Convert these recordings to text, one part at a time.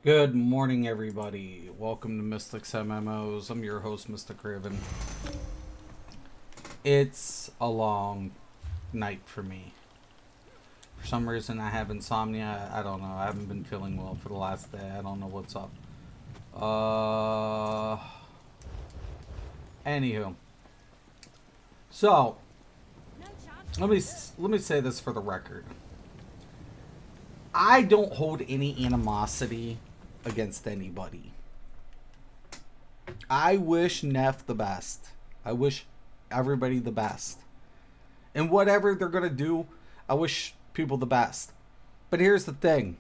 Good morning, everybody. Welcome to Mystics MMOs. I'm your host, Mystic Raven. It's a long night for me. For some reason, I have insomnia. I don't know. I haven't been feeling well for the last day. I don't know what's up. Anywho. So, let me say this for the record. I don't hold any animosity against anybody. I wish Neff the best. I wish everybody the best. And whatever they're going to do, I wish people the best. But here's the thing.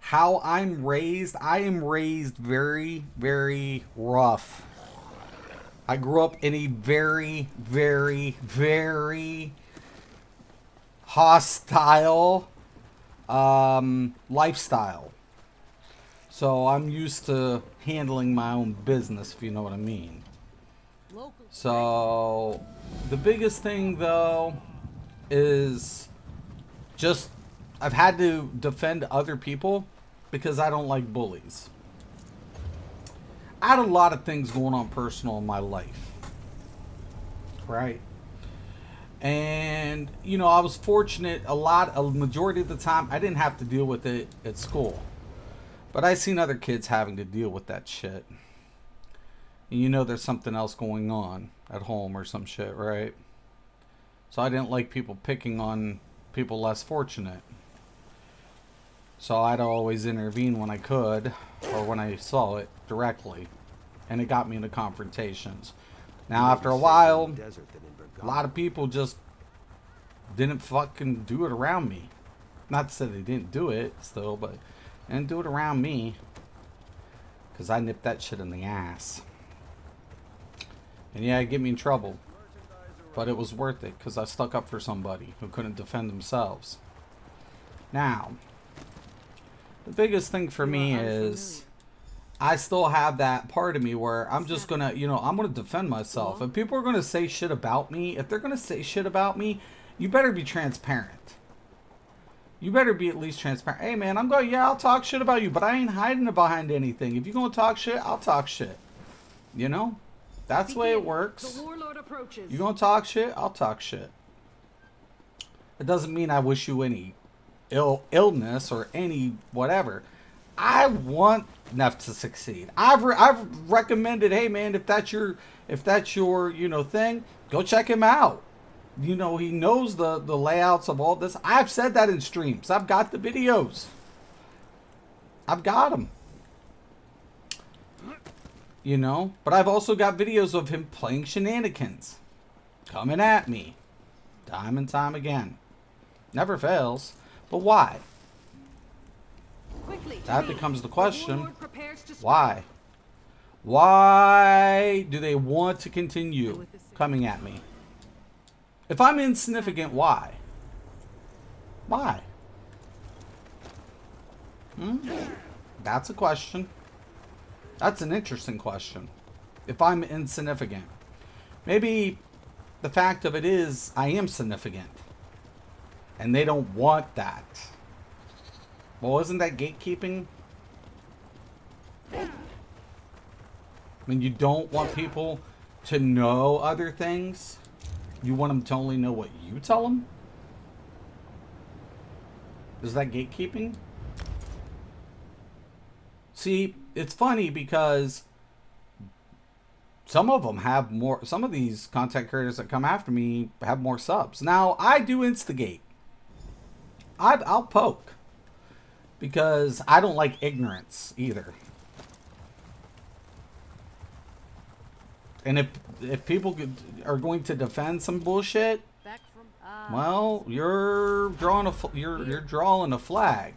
How I am raised very, very rough. I grew up in a very, very, very hostile lifestyle. So I'm used to handling my own business, if you know what I mean. So the biggest thing though is just I've had to defend other people because I don't like bullies. I had a lot of things going on personal in my life. Right? And, you know, I was fortunate a majority of the time, I didn't have to deal with it at school. But I seen other kids having to deal with that shit. And you know there's something else going on at home or some shit, right? So I didn't like people picking on people less fortunate. So I'd always intervene when I could, or when I saw it directly. And it got me into confrontations. Now after a while, a lot of people just didn't fucking do it around me. Not to say they didn't do it still, but they didn't do it around me. Because I nipped that shit in the ass. And yeah, it get me in trouble. But it was worth it because I stuck up for somebody who couldn't defend themselves. Now, the biggest thing for me is I still have that part of me where I'm just gonna, I'm gonna defend myself. If people are gonna say shit about me, if they're gonna say shit about me, you better be transparent. You better be at least transparent. Hey man, I'll talk shit about you, but I ain't hiding it behind anything. If you're gonna talk shit, I'll talk shit. You know? That's the way it works. You're gonna talk shit, I'll talk shit. It doesn't mean I wish you any illness or any whatever. I want Neff to succeed. I've recommended, hey man, if that's your thing, go check him out. He knows the layouts of all this. I've said that in streams. I've got the videos. I've got them. But I've also got videos of him playing shenanigans, coming at me, time and time again. Never fails. But why? That becomes the question. Why? Why do they want to continue coming at me? If I'm insignificant, why? Why? That's a question. That's an interesting question. If I'm insignificant. Maybe the fact of it is I am significant. And they don't want that. Well, isn't that gatekeeping? I mean, you don't want people to know other things? You want them to only know what you tell them? Is that gatekeeping? See, it's funny because some of them have more, some of these content creators that come after me have more subs. Now, I do instigate. I'll poke. Because I don't like ignorance either. And if people are going to defend some bullshit, well, you're drawing a flag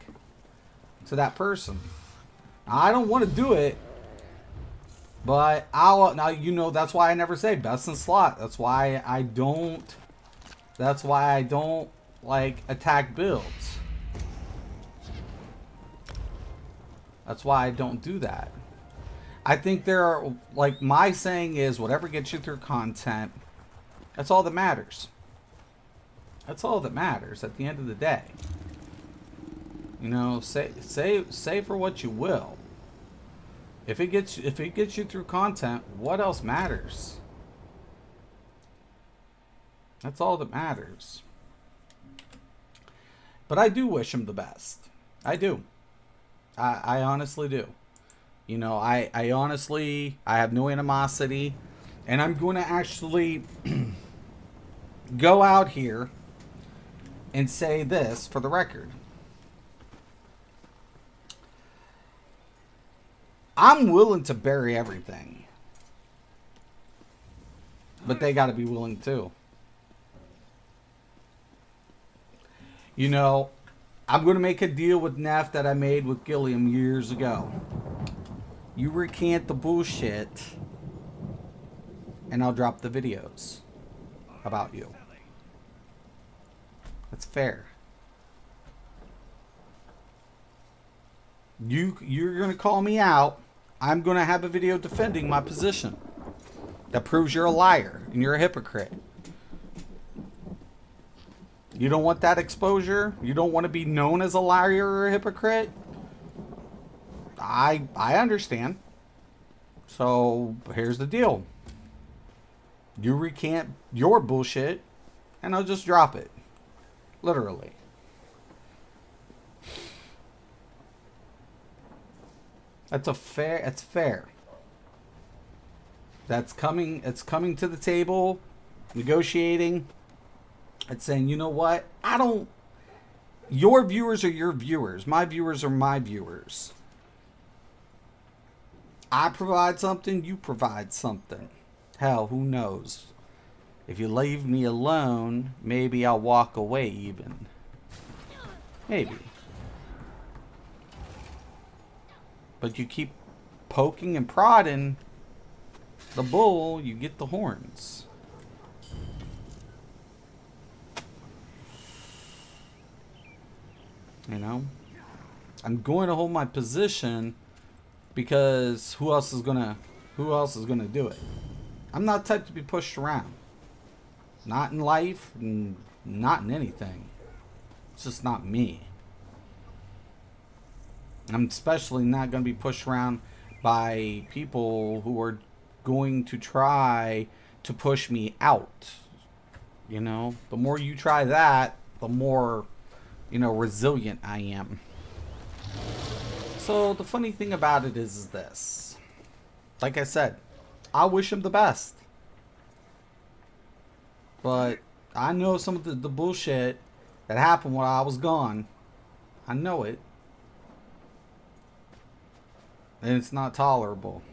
to that person. Now, I don't want to do it, but that's why I never say best in slot. That's why I don't like attack builds. That's why I don't do that. I think there are, like, my saying is, whatever gets you through content, that's all that matters. That's all that matters at the end of the day. You know, say for what you will. If it gets you through content, what else matters? That's all that matters. But I do wish him the best. I do. I honestly do. You know, I honestly, I have no animosity. And I'm going to actually go out here and say this for the record. I'm willing to bury everything. But they got to be willing too. You know, I'm going to make a deal with Neff that I made with Gilliam years ago. You recant the bullshit, and I'll drop the videos about you. That's fair. You're going to call me out. I'm going to have a video defending my position that proves you're a liar and you're a hypocrite. You don't want that exposure? You don't want to be known as a liar or a hypocrite? I understand. So here's the deal. You recant your bullshit and I'll just drop it. Literally. That's fair. It's coming to the table, negotiating. It's saying, you know what? Your viewers are your viewers. My viewers are my viewers. I provide something, you provide something. Hell, who knows? If you leave me alone, maybe I'll walk away even. Maybe. But you keep poking and prodding the bull, you get the horns. You know? I'm going to hold my position because who else is gonna do it? I'm not the type to be pushed around. Not in life, not in anything. It's just not me. I'm especially not going to be pushed around by people who are going to try to push me out. You know, the more you try that, the more, resilient I am. So the funny thing about it is this. Like I said, I wish him the best. But I know some of the bullshit that happened while I was gone. I know it. And it's not tolerable.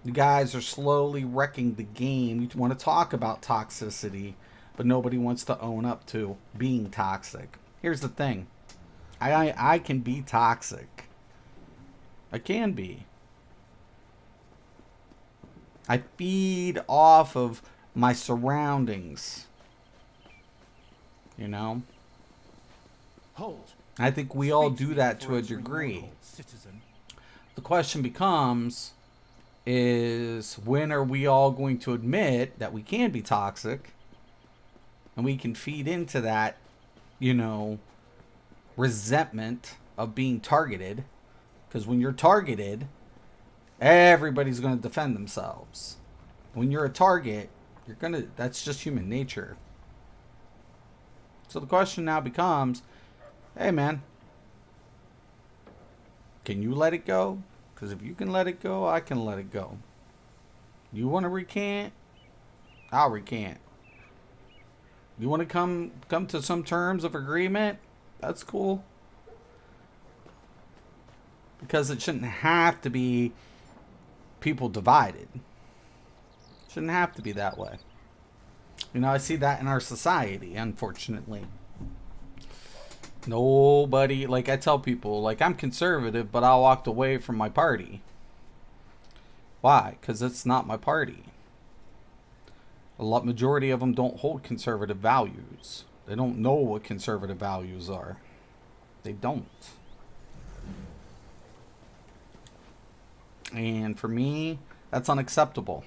You guys are slowly wrecking the game. You want to talk about toxicity, but nobody wants to own up to being toxic. Here's the thing. I can be toxic. I can be. I feed off of my surroundings. You know? Hold. I think we all do that to a degree. The question becomes is when are we all going to admit that we can be toxic and we can feed into that, resentment of being targeted? Because when you're targeted, everybody's going to defend themselves. When you're a target, that's just human nature. So the question now becomes, hey man, can you let it go? Because if you can let it go, I can let it go. You want to recant? I'll recant. You want to come to some terms of agreement? That's cool. Because it shouldn't have to be people divided. It shouldn't have to be that way. I see that in our society, unfortunately. Nobody, like I tell people, like I'm conservative, but I walked away from my party. Why? Because it's not my party. Majority of them don't hold conservative values. They don't know what conservative values are. They don't. And for me, that's unacceptable.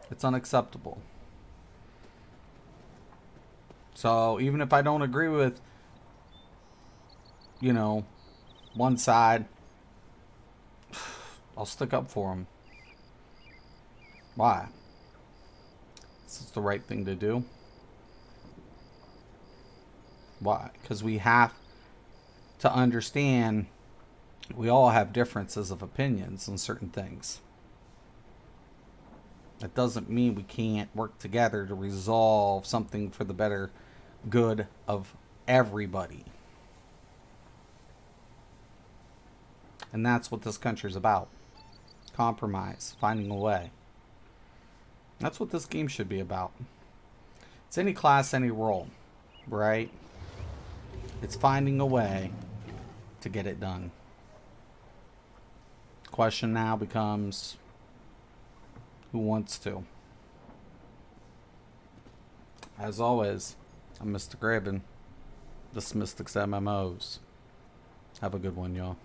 It's unacceptable. So even if I don't agree with you know, one side, I'll stick up for them. Why? This is the right thing to do. Why? Because we have to understand we all have differences of opinions on certain things. That doesn't mean we can't work together to resolve something for the better good of everybody. And that's what this country's about. Compromise, finding a way. That's what this game should be about. It's any class, any role, right? It's finding a way to get it done. Question now becomes, who wants to? As always, I'm Mr. Graben. This is Mystics MMOs. Have a good one, y'all.